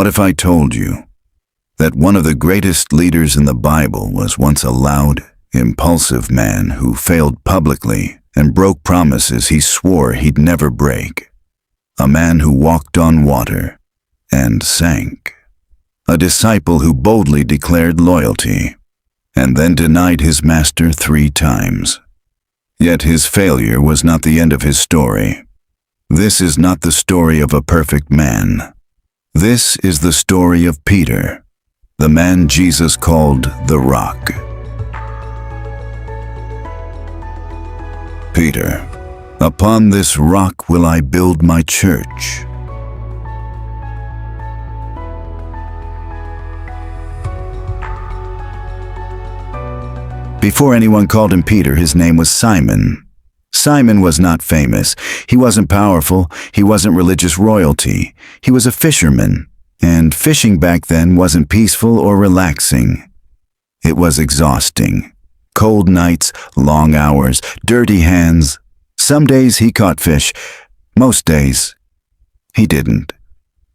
What if I told you that one of the greatest leaders in the Bible was once a loud, impulsive man who failed publicly and broke promises he swore he'd never break? A man who walked on water and sank. A disciple who boldly declared loyalty and then denied his master 3 times. Yet his failure was not the end of his story. This is not the story of a perfect man. This is the story of Peter, the man Jesus called the Rock. Peter, upon this rock will I build my church. Before anyone called him Peter, his name was Simon. Simon was not famous. He wasn't powerful. He wasn't religious royalty. He was a fisherman, and fishing back then wasn't peaceful or relaxing. It was exhausting. Cold nights, long hours, dirty hands. Some days he caught fish. Most days, he didn't.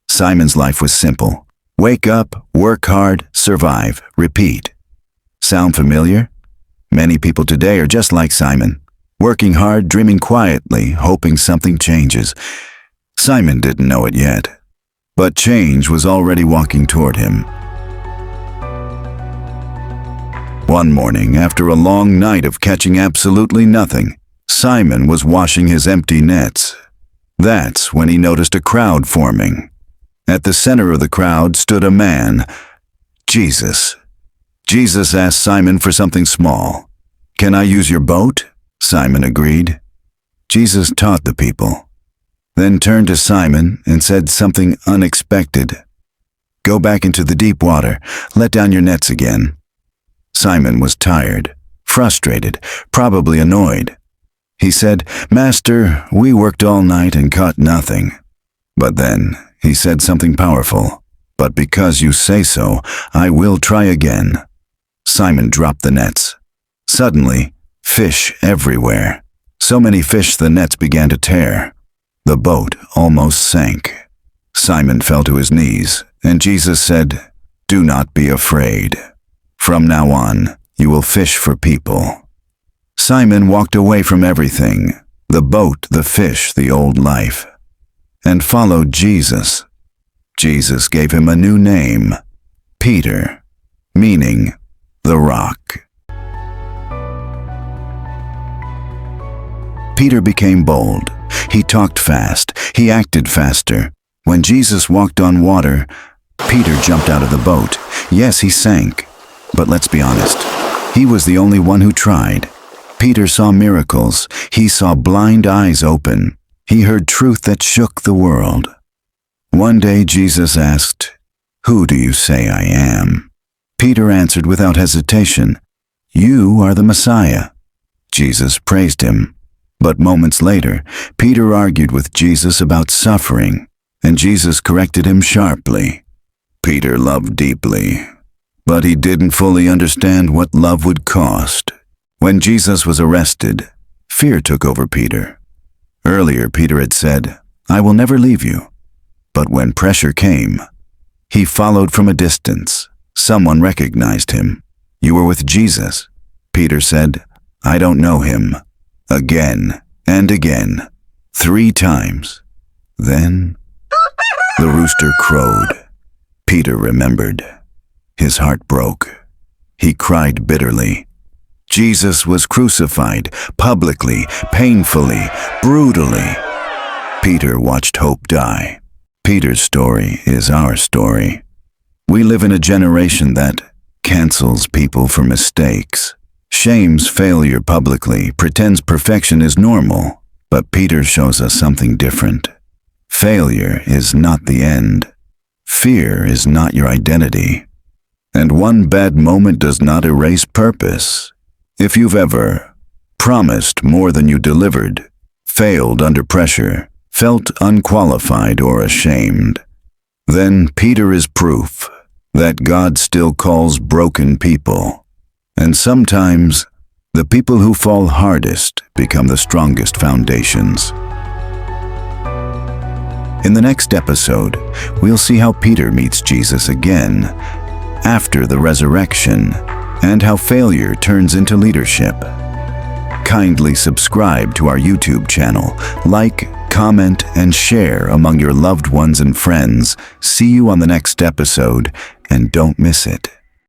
Simon's life was simple. Wake up, work hard, survive, repeat. Sound familiar? Many people today are just like Simon, working hard, dreaming quietly, hoping something changes. Simon didn't know it yet, but change was already walking toward him. One morning, after a long night of catching absolutely nothing, Simon was washing his empty nets. That's when he noticed a crowd forming. At the center of the crowd stood a man, Jesus. Jesus asked Simon for something small. "Can I use your boat?" Simon agreed. Jesus taught the people, then turned to Simon and said something unexpected. "Go back into the deep water. Let down your nets again." Simon was tired, frustrated, probably annoyed. He said, "Master, we worked all night and caught nothing." But then he said something powerful. "But because you say so, I will try again." Simon dropped the nets. Suddenly, fish everywhere. So many fish the nets began to tear. The boat almost sank. Simon fell to his knees, and Jesus said, "Do not be afraid. From now on, you will fish for people." Simon walked away from everything, the boat, the fish, the old life, and followed Jesus. Jesus gave him a new name, Peter, meaning the Rock. Peter became bold. He talked fast. He acted faster. When Jesus walked on water, Peter jumped out of the boat. Yes, he sank. But let's be honest, he was the only one who tried. Peter saw miracles. He saw blind eyes open. He heard truth that shook the world. One day Jesus asked, "Who do you say I am?" Peter answered without hesitation, "You are the Messiah." Jesus praised him. But moments later, Peter argued with Jesus about suffering, and Jesus corrected him sharply. Peter loved deeply, but he didn't fully understand what love would cost. When Jesus was arrested, fear took over Peter. Earlier, Peter had said, "I will never leave you." But when pressure came, he followed from a distance. Someone recognized him. "You were with Jesus." Peter said, "I don't know him." Again and again, 3 times. Then the rooster crowed. Peter remembered. His heart broke. He cried bitterly. Jesus was crucified, publicly, painfully, brutally. Peter watched hope die. Peter's story is our story. We live in a generation that cancels people for mistakes, shames failure publicly, pretends perfection is normal. But Peter shows us something different. Failure is not the end. Fear is not your identity. And one bad moment does not erase purpose. If you've ever promised more than you delivered, failed under pressure, felt unqualified or ashamed, then Peter is proof that God still calls broken people. And sometimes, the people who fall hardest become the strongest foundations. In the next episode, we'll see how Peter meets Jesus again after the resurrection and how failure turns into leadership. Kindly subscribe to our YouTube channel, like, comment, and share among your loved ones and friends. See you on the next episode, and don't miss it.